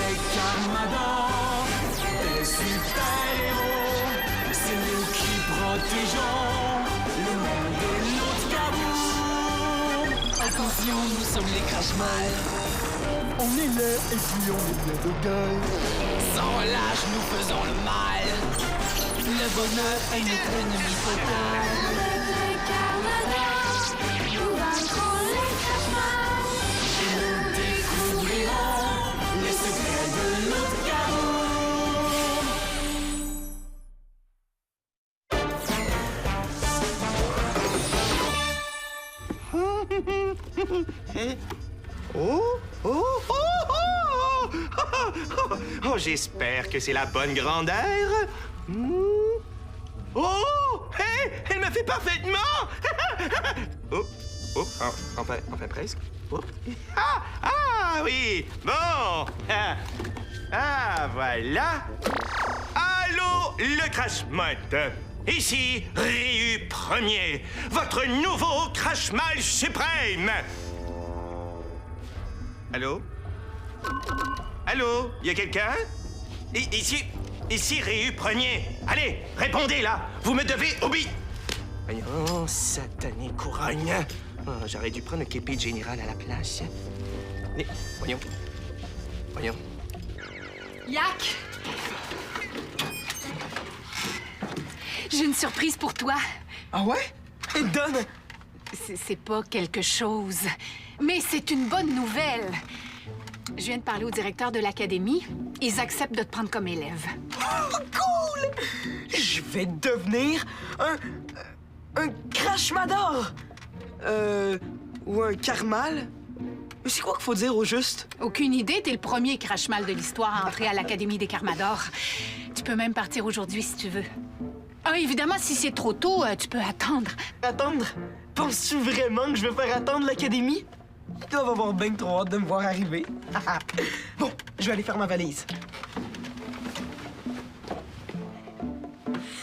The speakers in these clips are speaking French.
les Carmadors, des super-héros. C'est nous qui protégeons le monde de Loup-Garou. Attention, nous sommes les Crashmal. On est là et puis on est plein de gueule. Sans relâche, nous faisons le mal. Le bonheur est notre ennemi total. Les Carmadors, nous vaincrons les Crashmal. Et nous découvrirons les secrets de Loup-Garou. Oh, oh, oh, oh, oh, oh, j'espère que c'est la bonne grandeur. Oh, hey, elle me fait parfaitement. Oh, oh, enfin presque. Oh. Ah, oui, bon. Voilà. Allô, le Crash-Mode. Ici, Ryu Premier, votre nouveau Crash-Mal suprême. Allô? Allô? Y a quelqu'un? Ici Ryu Premier. Allez, répondez là. Vous me devez obéir. Voyons, satané couronne. Oh, j'aurais dû prendre le képi général à la place. Mais, voyons. Yak! J'ai une surprise pour toi. Ah ouais? Et donne! C'est pas quelque chose, mais c'est une bonne nouvelle. Je viens de parler au directeur de l'académie. Ils acceptent de te prendre comme élève. Oh, cool! Je vais devenir un Crashmador! Ou un Carmal? C'est quoi qu'il faut dire au juste? Aucune idée, t'es le premier Crashmal de l'histoire à entrer à l'Académie des Carmadors. Tu peux même partir aujourd'hui si tu veux. Ah, évidemment, si c'est trop tôt, tu peux attendre. Attendre? Penses-tu vraiment que je vais faire attendre l'académie? Ils doivent avoir bien trop hâte de me voir arriver. Bon, je vais aller faire ma valise.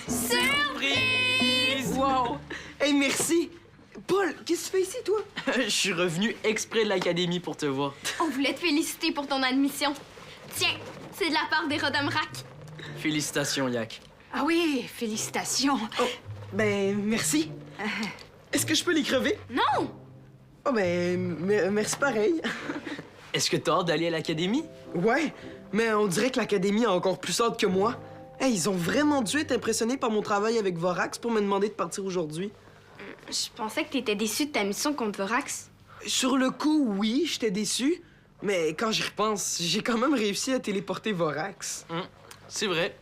Surprise! Wow! Hey, merci! Paul, qu'est-ce que tu fais ici, toi? Je suis revenu exprès de l'académie pour te voir. On voulait te féliciter pour ton admission. Tiens, c'est de la part des Rodamrac. Félicitations, Yak. Ah oui, félicitations. Oh, ben, merci. Est-ce que je peux les crever? Non! Oh, ben, merci pareil. Est-ce que t'as hâte d'aller à l'académie? Ouais, mais on dirait que l'académie a encore plus hâte que moi. Hey, ils ont vraiment dû être impressionnés par mon travail avec Vorax pour me demander de partir aujourd'hui. Je pensais que t'étais déçu de ta mission contre Vorax. Sur le coup, oui, j'étais déçu. Mais quand j'y repense, j'ai quand même réussi à téléporter Vorax. C'est vrai.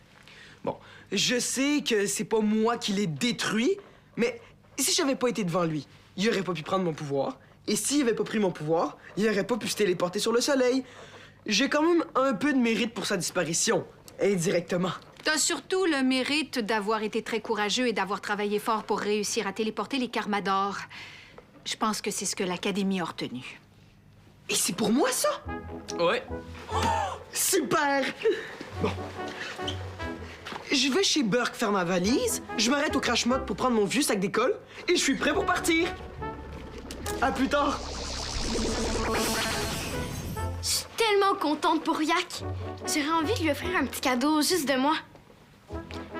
Bon, je sais que c'est pas moi qui l'ai détruit, mais si j'avais pas été devant lui, il aurait pas pu prendre mon pouvoir. Et s'il avait pas pris mon pouvoir, il aurait pas pu se téléporter sur le soleil. J'ai quand même un peu de mérite pour sa disparition, indirectement. T'as surtout le mérite d'avoir été très courageux et d'avoir travaillé fort pour réussir à téléporter les Carmadors. Je pense que c'est ce que l'Académie a retenu. Et c'est pour moi, ça? Ouais. Super! Bon. Je vais chez Burke faire ma valise, je m'arrête au Crash Mode pour prendre mon vieux sac d'école et je suis prêt pour partir. À plus tard. Je suis tellement contente pour Yak. J'aurais envie de lui offrir un petit cadeau juste de moi.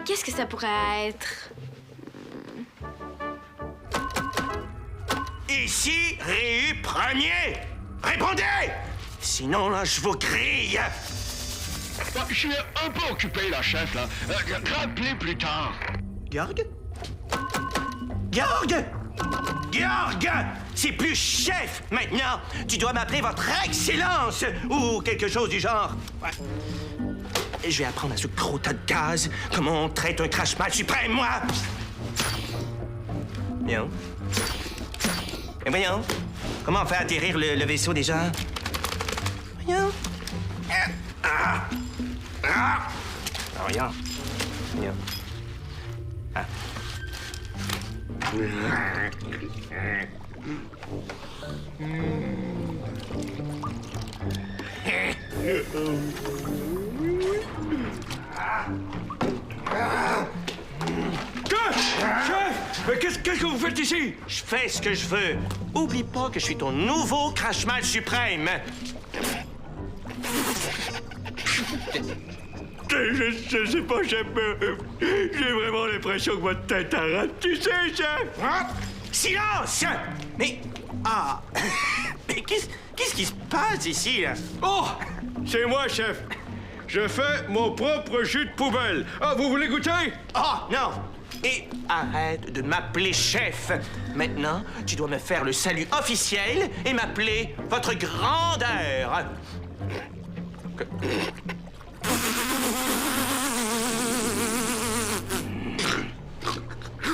Qu'est-ce que ça pourrait être? Ici, Ryu Premier. Répondez! Sinon, là, je vous grille. Je suis un peu occupé, là, chef, là. Rappelez plus tard. Georg? Georg! Georg! C'est plus chef, maintenant! Tu dois m'appeler votre excellence! Ou quelque chose du genre. Ouais. Et je vais apprendre à ce gros tas de gaz comment on traite un Crash-Mal suprême, moi! Bien. Et voyons, comment on fait atterrir le vaisseau, déjà? Voyons. Voyons. Voyons. Ah. Chef! Mais qu'est-ce que vous faites ici? Je fais ce que je veux. Oublie pas que je suis ton nouveau Crash-Mal suprême. Je sais pas, chef, j'ai vraiment l'impression que votre tête arrête, tu sais, chef! Hein? Silence! Mais... Ah... Mais qu'est-ce qui se passe ici, là? Oh! C'est moi, chef! Je fais mon propre jus de poubelle. Ah, vous voulez goûter? Oh, non! Et arrête de m'appeler chef. Maintenant, tu dois me faire le salut officiel et m'appeler votre grandeur.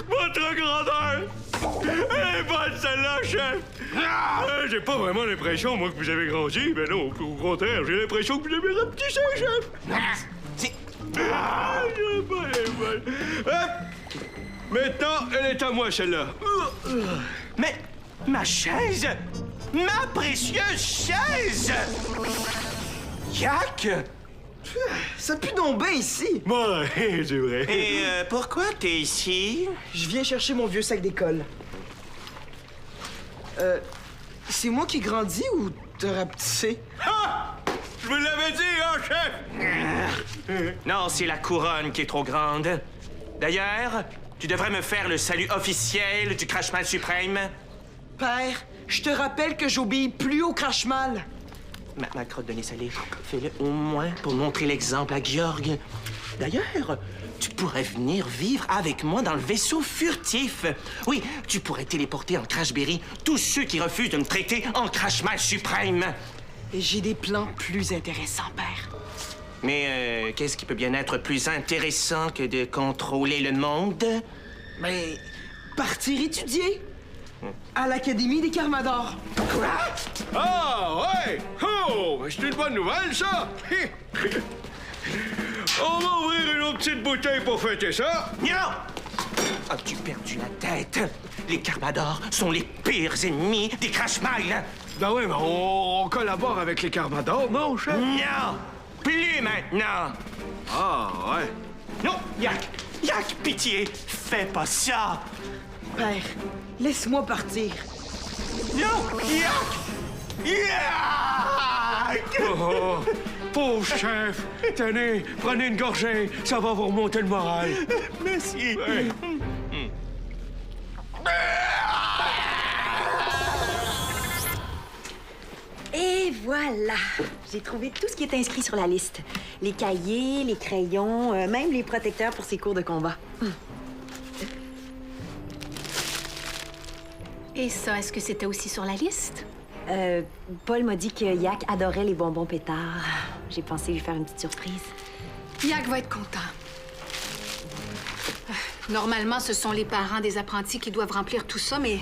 Votre grandeur! Elle est bonne, celle-là, chef! J'ai pas vraiment l'impression, moi, que vous avez grandi. Mais non, au contraire, j'ai l'impression que vous avez rapetissé, chef! C'est... Elle est bonne, elle est bonne. Hop! Maintenant, elle est à moi, celle-là. Mais ma chaise! Ma précieuse chaise! Yak! Ça pue donc bien ici. Ouais, c'est vrai. Et pourquoi t'es ici? Je viens chercher mon vieux sac d'école. C'est moi qui grandis ou t'as rapetissé? Ah! Je vous l'avais dit, hein, chef? Non, c'est la couronne qui est trop grande. D'ailleurs, tu devrais me faire le salut officiel du Crashmal suprême. Père, je te rappelle que j'obéis plus au Crashmal. Ma crotte de nez salée, fais-le au moins pour montrer l'exemple à Georg. D'ailleurs, tu pourrais venir vivre avec moi dans le vaisseau furtif. Oui, tu pourrais téléporter en Crashberry tous ceux qui refusent de me traiter en Crashmal suprême. Et j'ai des plans plus intéressants, père. Mais qu'est-ce qui peut bien être plus intéressant que de contrôler le monde? Mais partir étudier à l'Académie des Carmadors. Quoi? Ah, ouais! Oh! C'est une bonne nouvelle, ça! On va ouvrir une autre petite bouteille pour fêter ça! Non! As-tu perdu la tête? Les Carmadors sont les pires ennemis des Crashmal. Ben oui, mais on collabore avec les Carmadors, non, chef? Non! Plus maintenant! Ah, ouais. Non, Yak! Yak, pitié! Fais pas ça! Père, laisse-moi partir. Non! Yak! Yak! Oh, pauvre chef! Tenez, prenez une gorgée, ça va vous remonter le moral. Merci! Ouais. Et voilà! J'ai trouvé tout ce qui est inscrit sur la liste. Les cahiers, les crayons, même les protecteurs pour ses cours de combat. Et ça, est-ce que c'était aussi sur la liste? Paul m'a dit que Yak adorait les bonbons pétards. J'ai pensé lui faire une petite surprise. Yak va être content. Normalement, ce sont les parents des apprentis qui doivent remplir tout ça, mais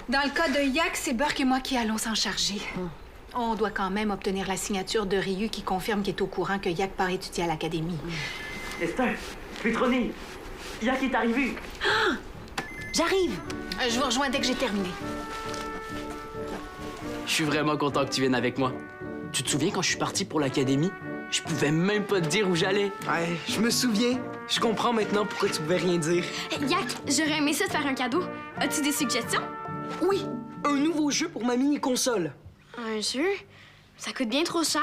dans le cas de Yak, c'est Burke et moi qui allons s'en charger. On doit quand même obtenir la signature de Ryu qui confirme qu'il est au courant que Yak part étudier à l'académie. Esther, Petroni, Yak est arrivé. J'arrive! Je vous rejoins dès que j'ai terminé. Je suis vraiment content que tu viennes avec moi. Tu te souviens quand je suis parti pour l'académie? Je pouvais même pas te dire où j'allais. Ouais, je me souviens. Je comprends maintenant pourquoi tu pouvais rien dire. Yak, j'aurais aimé ça te faire un cadeau. As-tu des suggestions? Oui, un nouveau jeu pour ma mini-console. Un jeu? Ça coûte bien trop cher.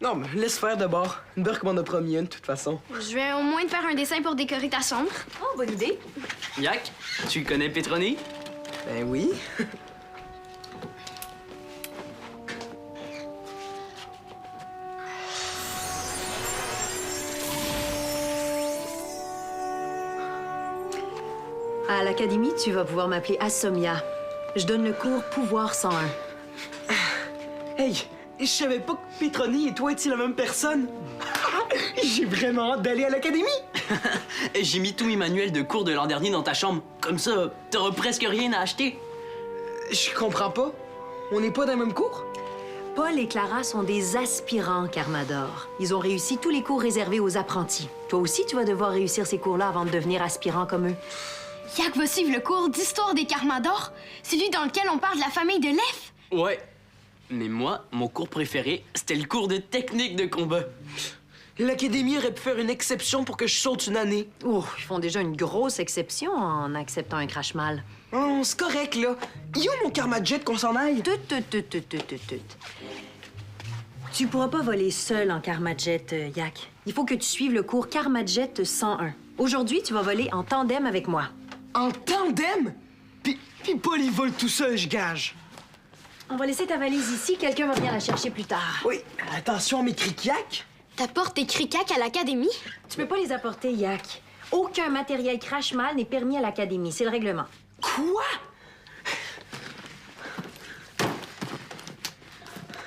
Non, mais laisse faire d'abord. Burke m'en a promis une, de toute façon. Je vais au moins te faire un dessin pour décorer ta chambre. Oh, bonne idée! Yak, tu connais Petroni? Ben oui. À l'académie, tu vas pouvoir m'appeler Asomia. Je donne le cours Pouvoir 101. Hey, je savais pas que Petroni et toi étiez la même personne. J'ai vraiment hâte d'aller à l'académie. J'ai mis tous mes manuels de cours de l'an dernier dans ta chambre. Comme ça, t'auras presque rien à acheter. Je comprends pas. On n'est pas dans le même cours? Paul et Clara sont des aspirants Carmador. Ils ont réussi tous les cours réservés aux apprentis. Toi aussi, tu vas devoir réussir ces cours-là avant de devenir aspirant comme eux. Yak va suivre le cours d'histoire des Carmadors, celui dans lequel on parle de la famille de Lef. Ouais. Mais moi, mon cours préféré, c'était le cours de technique de combat. L'académie aurait pu faire une exception pour que je saute une année. Oh, ils font déjà une grosse exception en acceptant un crash-mal. Oh, c'est correct, là. Il est où mon karma jet qu'on s'en aille? Tut. Tu pourras pas voler seul en Karmajet, Yak. Il faut que tu suives le cours Karmajet 101. Aujourd'hui, tu vas voler en tandem avec moi. En tandem? Puis Paul, il vole tout seul, je gage. On va laisser ta valise ici. Quelqu'un va venir la chercher plus tard. Oui, attention à mes cric-yac. T'apportes tes cricacs à l'académie? Tu peux pas les apporter, Yak. Aucun matériel crash-mal n'est permis à l'académie. C'est le règlement. Quoi?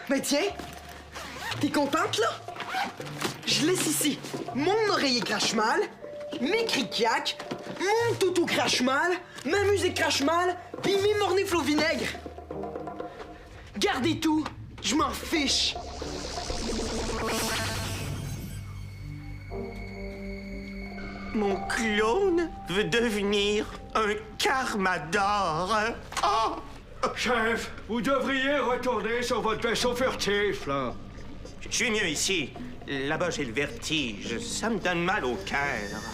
Ben tiens, t'es contente, là? Je laisse ici mon oreiller crache-mal, mes cric-yac, mon toutou crache-mal, ma musique crache-mal, puis mes mornifles au vinaigre. Gardez tout, je m'en fiche. Mon clone veut devenir un Karmador. Oh! Chef, vous devriez retourner sur votre vaisseau furtif, là. Je suis mieux ici. Là-bas, j'ai le vertige. Ça me donne mal au cœur.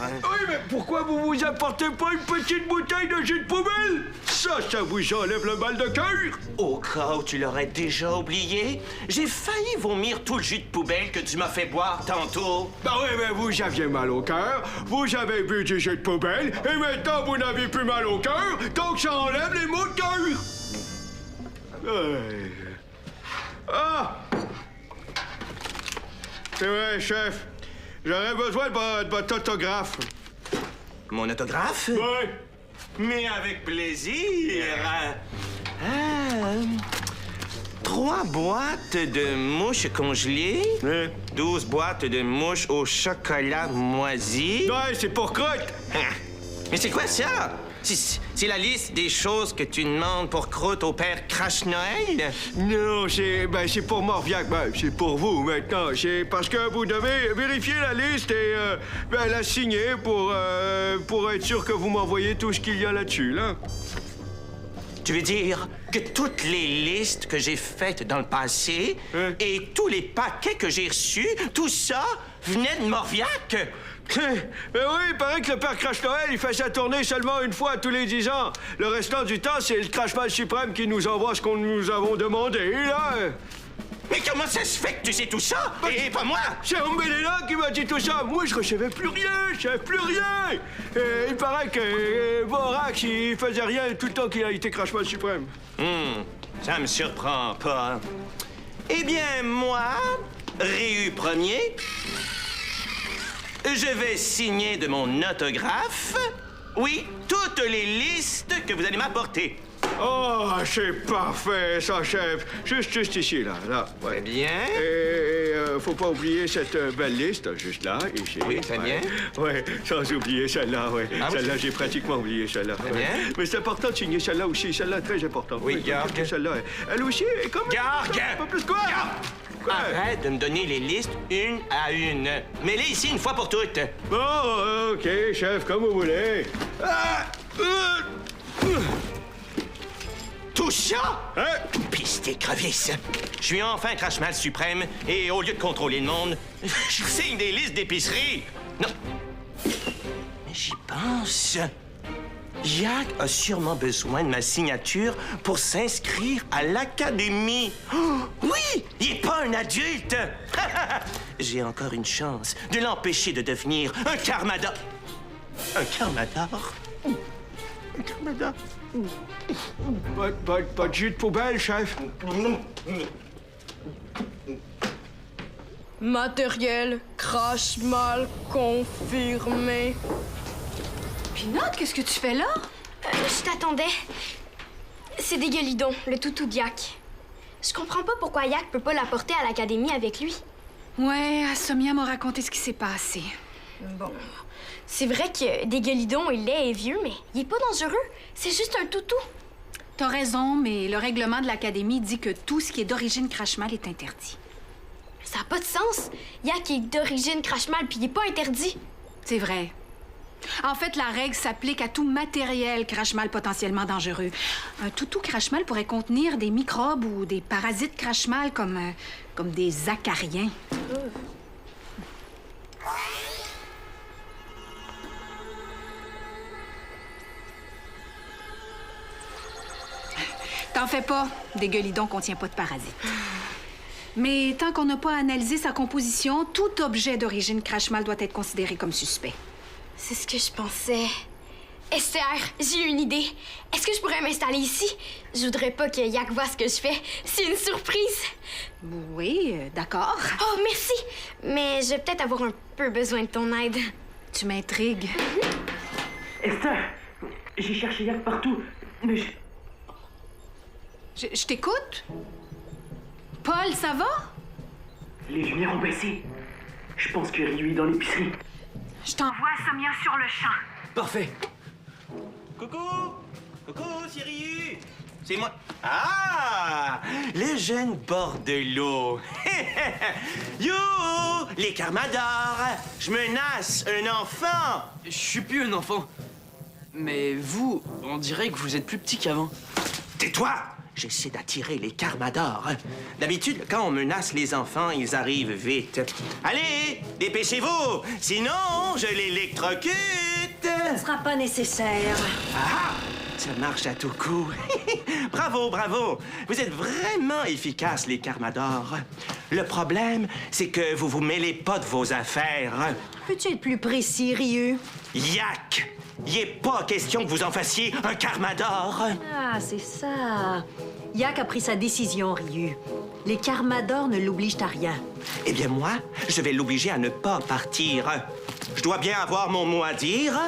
Oui, mais pourquoi vous vous apportez pas une petite bouteille de jus de poubelle? Ça vous enlève le mal de cœur. Au cas où tu l'aurais déjà oublié, j'ai failli vomir tout le jus de poubelle que tu m'as fait boire tantôt. Ben oui, mais vous aviez mal au cœur, vous avez bu du jus de poubelle, et maintenant vous n'avez plus mal au cœur, donc ça enlève les maux de cœur. Ah! C'est vrai, chef. J'aurais besoin de votre autographe. Mon autographe? Oui. Mais avec plaisir. 3 boîtes de mouches congelées. 12 boîtes de mouches au chocolat moisi. Ouais, c'est pour crotte. Mais c'est quoi ça? C'est la liste des choses que tu demandes pour croûte au père Crache-Noël? Non, c'est pour Morviac. Ben, c'est pour vous maintenant. C'est parce que vous devez vérifier la liste et la signer pour être sûr que vous m'envoyez tout ce qu'il y a là-dessus, là. Tu veux dire que toutes les listes que j'ai faites dans le passé et tous les paquets que j'ai reçus, tout ça venait de Morviac? Ben oui, il paraît que le père Crache-Noël, il fait sa tournée seulement une fois tous les 10 ans. Le restant du temps, c'est le Crash-Mal suprême qui nous envoie ce qu'on nous avons demandé, là. Mais comment ça se fait que tu sais tout ça? Et pas moi? C'est Ombelena qui m'a dit tout ça. Moi, je recevais plus rien, chef, plus rien. Et il paraît que Vorax, il faisait rien tout le temps qu'il a été Crash-Mal suprême. Ça me surprend pas. Eh bien, moi, Réu Premier, je vais signer de mon autographe, oui, toutes les listes que vous allez m'apporter. Oh, c'est parfait, ça, chef. Juste ici, là. Ouais. Très bien. Et faut pas oublier cette belle liste, juste là, ici. Oui, très bien. Ouais, sans oublier celle-là, ouais. Ah, oui. Celle-là, j'ai pratiquement oublié celle-là. Très bien. Mais c'est important de signer celle-là aussi. Celle-là, très importante. Oui, garde. Celle-là, elle aussi est comme... Garde! Pas plus quoi? Arrête de me donner les listes une à une. Mets-les ici une fois pour toutes. Bon, OK, chef, comme vous voulez. Tout ça? Hein? Piste et crevisses. Je suis enfin Crash-Mal suprême et au lieu de contrôler le monde, je signe des listes d'épicerie. Non. Mais j'y pense. Yak a sûrement besoin de ma signature pour s'inscrire à l'académie. Oh, oui, il est pas un adulte. J'ai encore une chance de l'empêcher de devenir un Karmador. Un Karmador? Un Karmador? Pas de jus de poubelle, chef. Matériel crash-mal confirmé. Pinot, qu'est-ce que tu fais là? Je t'attendais. C'est Dégueulidon, le toutou de Yak. Je comprends pas pourquoi Yak peut pas l'apporter à l'académie avec lui. Ouais, Asomia m'a raconté ce qui s'est passé. Bon. C'est vrai que Dégueulidon, il est vieux, mais il est pas dangereux. C'est juste un toutou. T'as raison, mais le règlement de l'académie dit que tout ce qui est d'origine crash-mal est interdit. Ça a pas de sens. Yak est d'origine crash-mal, puis il est pas interdit. C'est vrai. En fait, la règle s'applique à tout matériel crash-mal potentiellement dangereux. Un toutou crash-mal pourrait contenir des microbes ou des parasites crash-mal comme des acariens. T'en fais pas, Dégueulidon contient pas de parasites. Mais tant qu'on n'a pas analysé sa composition, tout objet d'origine Crashmal doit être considéré comme suspect. C'est ce que je pensais. Esther, j'ai une idée. Est-ce que je pourrais m'installer ici? Je voudrais pas que Yak voie ce que je fais. C'est une surprise. Oui, d'accord. Oh, merci. Mais je vais peut-être avoir un peu besoin de ton aide. Tu m'intrigues. Esther, j'ai cherché Yak partout, mais Je t'écoute? Paul, ça va? les lumières ont baissé. Je pense que Ryu est dans l'épicerie. Je t'envoie Samia sur le champ. Parfait. Coucou! Coucou, c'est Ryu! C'est moi. Ah! Le jeune bordelot. You! Les Carmadors! Je menace un enfant! Je suis plus un enfant. Mais vous, on dirait que vous êtes plus petit qu'avant. Tais-toi! J'essaie d'attirer les Carmadors. D'habitude, quand on menace les enfants, ils arrivent vite. Allez, dépêchez-vous! Sinon, je l'électrocute! Ce sera pas nécessaire. Ah! Ça marche à tout coup. Bravo, bravo! Vous êtes vraiment efficaces, les Carmadors. Le problème, c'est que vous vous mêlez pas de vos affaires. Peux-tu être plus précis, Ryu? Yak! Il est pas question que vous en fassiez un Carmador. Ah, c'est ça. Yak a pris sa décision, Ryu. Les Carmadors ne l'obligent à rien. Eh bien, moi, je vais l'obliger à ne pas partir. Je dois bien avoir mon mot à dire.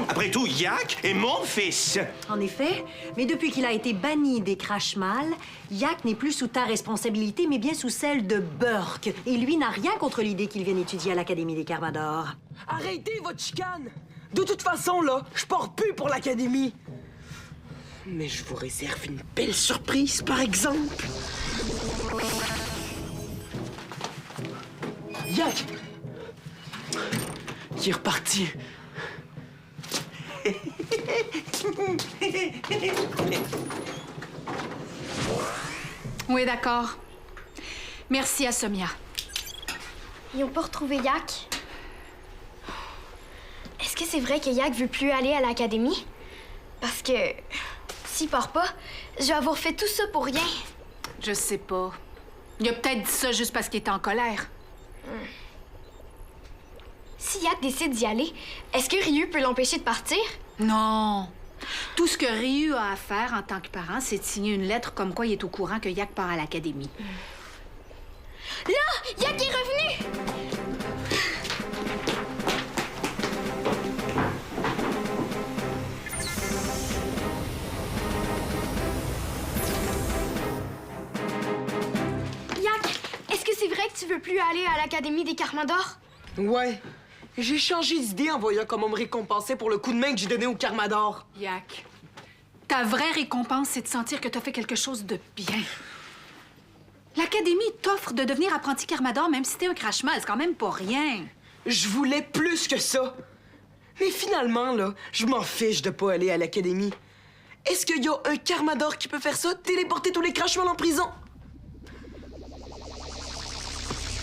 Après tout, Yak est mon fils. En effet, mais depuis qu'il a été banni des Crashmal, Yak n'est plus sous ta responsabilité, mais bien sous celle de Burke. Et lui n'a rien contre l'idée qu'il vienne étudier à l'Académie des Carmadors. Arrêtez votre chicane! De toute façon, là, je pars plus pour l'académie. Mais je vous réserve une belle surprise, par exemple. Yak! Il est reparti. Oui, d'accord. Merci à Samia. Ils ont pas retrouvé Yak. Est-ce que c'est vrai que Yak veut plus aller à l'académie? Parce que s'il part pas, je vais avoir fait tout ça pour rien. Je sais pas. Il a peut-être dit ça juste parce qu'il était en colère. Si Yak décide d'y aller, est-ce que Ryu peut l'empêcher de partir? Non. Tout ce que Ryu a à faire en tant que parent, c'est de signer une lettre comme quoi il est au courant que Yak part à l'académie. Là! Yak est revenu! Yak, est-ce que c'est vrai que tu veux plus aller à l'Académie des Carmadors? Ouais. J'ai changé d'idée en voyant comment me récompenser pour le coup de main que j'ai donné au Carmador. Yak, ta vraie récompense, c'est de sentir que t'as fait quelque chose de bien. L'Académie t'offre de devenir apprenti Carmador même si t'es un Crashmal, c'est quand même pas rien. Je voulais plus que ça. Mais finalement, là, je m'en fiche de pas aller à l'académie. Est-ce qu'il y a un Carmador qui peut faire ça? Téléporter tous les Crashmal en prison?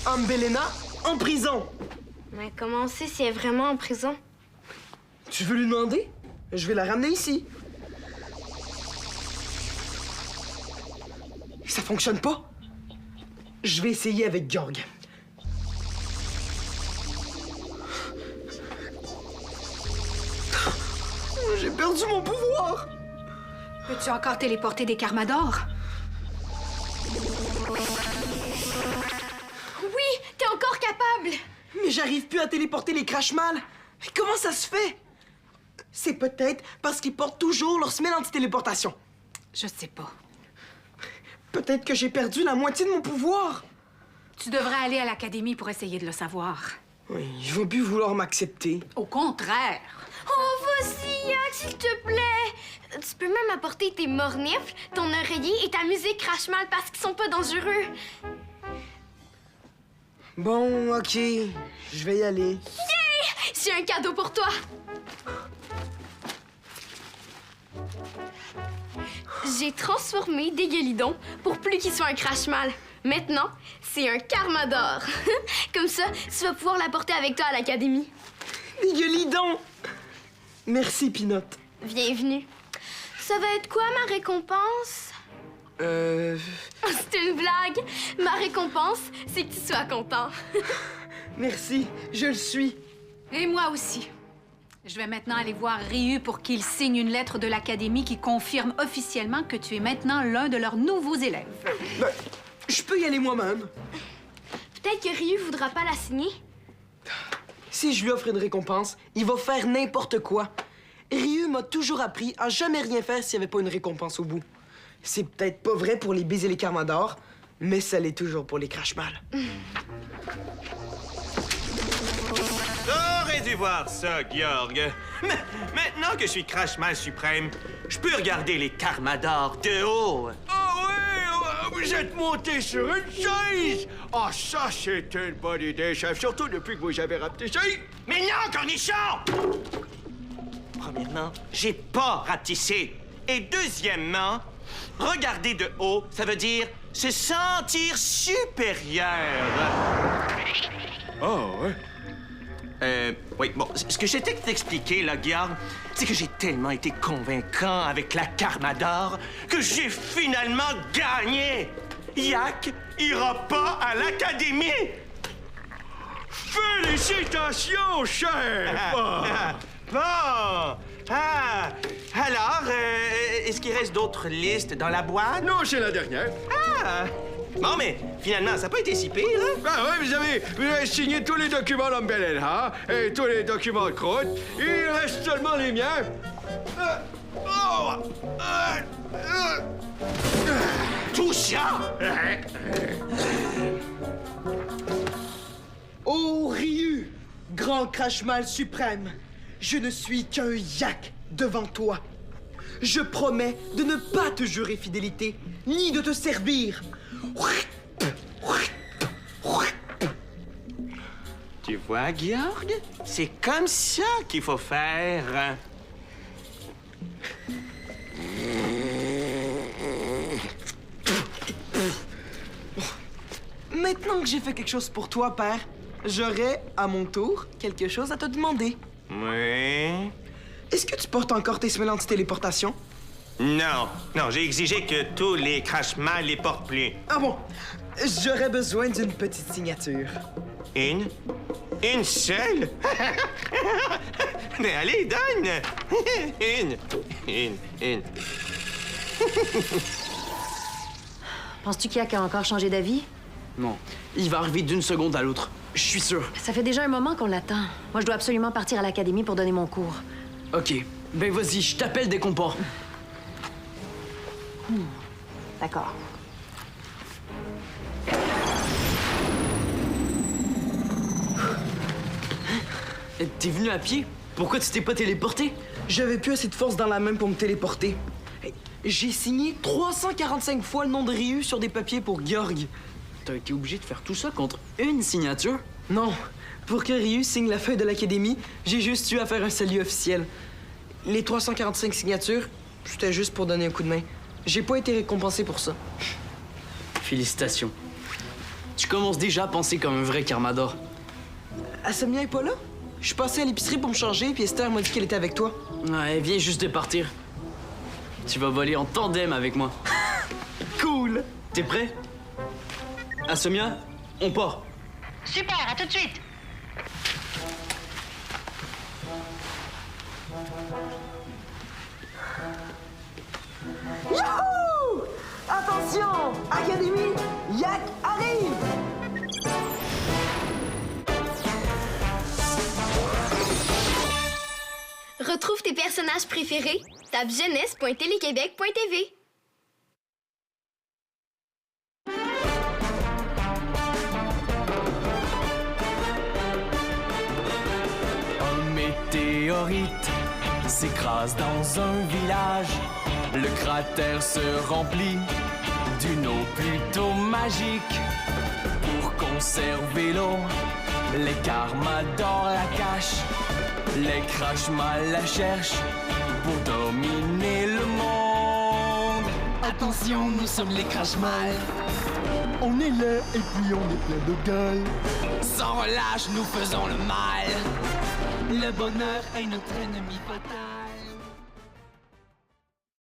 Umbelena en prison. Mais comment on sait si elle est vraiment en prison? Tu veux lui demander? Je vais la ramener ici. Ça fonctionne pas? Je vais essayer avec Georg. J'ai perdu mon pouvoir! Peux-tu encore téléporter des Carmadors? Oui, t'es encore capable! Mais j'arrive plus à téléporter les Crashmal. Comment ça se fait? C'est peut-être parce qu'ils portent toujours leur semelle anti-téléportation. Je sais pas. Peut-être que j'ai perdu la moitié de mon pouvoir. Tu devrais aller à l'académie pour essayer de le savoir. Oui, il va plus vouloir m'accepter. Au contraire. Oh, vas-y, Yak, s'il te plaît! Tu peux même apporter tes mornifles, ton oreiller et ta musique Crashmal parce qu'ils sont pas dangereux. Bon, OK. Je vais y aller. Yay! J'ai un cadeau pour toi! J'ai transformé des guélidons pour plus qu'ils soient un Crashmal. Maintenant, c'est un Carmador. Comme ça, tu vas pouvoir l'apporter avec toi à l'académie. Des gueulidons! Merci, Pinot. Bienvenue. Ça va être quoi ma récompense? C'est une blague. Ma récompense, c'est que tu sois content. Merci, je le suis. Et moi aussi. Je vais maintenant aller voir Ryu pour qu'il signe une lettre de l'Académie qui confirme officiellement que tu es maintenant l'un de leurs nouveaux élèves. Ben, je peux y aller moi-même. Peut-être que Ryu voudra pas la signer. Si je lui offre une récompense, il va faire n'importe quoi. Ryu m'a toujours appris à jamais rien faire s'il n'y avait pas une récompense au bout. C'est peut-être pas vrai pour les bises et les Karmadors, mais ça l'est toujours pour les Crashmal. T'aurais dû voir ça, Georg. Maintenant que je suis Crashmal suprême, je peux regarder les Karmadors de haut. Ah oui, vous êtes monté sur une chaise! Ah, ça, c'est une bonne idée, chef, surtout depuis que vous avez rapetissé. Mais non, cornichon! Premièrement, j'ai pas rapetissé. Et deuxièmement, regarder de haut, ça veut dire se sentir supérieur. Ah, ouais? Oui, bon, ce que j'étais t'expliquer, là, Georg, c'est que j'ai tellement été convaincant avec la Karmador que j'ai finalement gagné. Yak ira pas à l'Académie. Félicitations, chef! Bon. Alors, est-ce qu'il reste d'autres listes dans la boîte? Non, c'est la dernière. Bon, mais finalement, ça n'a pas été si pire, hein? Ben oui, vous avez signé tous les documents d'Ombelelha et tous les documents de Croûte. Il reste seulement les miens. Tout ça? Oh, Ryu, grand Crashmal suprême, je ne suis qu'un yak devant toi. Je promets de ne pas te jurer fidélité, ni de te servir. Tu vois, Georg? C'est comme ça qu'il faut faire. Maintenant que j'ai fait quelque chose pour toi, père, j'aurai, à mon tour, quelque chose à te demander. Oui? Est-ce que tu portes encore tes semelles anti-téléportation? Non, j'ai exigé que tous les Crashmal les portent plus. Ah bon? J'aurais besoin d'une petite signature. Une seule? Mais allez, donne! Une. Penses-tu qu'Yak a encore changé d'avis? Non, il va arriver d'une seconde à l'autre. Je suis sûr. Ça fait déjà un moment qu'on l'attend. Moi, je dois absolument partir à l'académie pour donner mon cours. OK. Ben vas-y, je t'appelle dès qu'on part. D'accord. T'es venu à pied? Pourquoi tu t'es pas téléporté? J'avais plus assez de force dans la main pour me téléporter. Hey, j'ai signé 345 fois le nom de Ryu sur des papiers pour Georg. T'as été obligé de faire tout ça contre une signature? Non, pour que Ryu signe la feuille de l'académie, j'ai juste eu à faire un salut officiel. Les 345 signatures, c'était juste pour donner un coup de main. J'ai pas été récompensé pour ça. Félicitations. Tu commences déjà à penser comme un vrai Karmador. Asomnia est pas là? Je suis passé à l'épicerie pour me changer, puis Esther m'a dit qu'elle était avec toi. Ouais, elle vient juste de partir. Tu vas voler en tandem avec moi. Cool! T'es prêt? Asomia, on part. Super, à tout de suite! Youhou! Attention! Académie, Yak arrive! Retrouve tes personnages préférés. Tape jeunesse.téléquébec.tv. Un météorite s'écrase dans un village. Le cratère se remplit d'une eau plutôt magique. Pour conserver l'eau, les Karmadors la cachent. Les Crashmal la cherchent pour dominer le monde. Attention, nous sommes les Crashmal. On est là et puis on est plein de gueule. Sans relâche, nous faisons le mal. Le bonheur est notre ennemi fatal.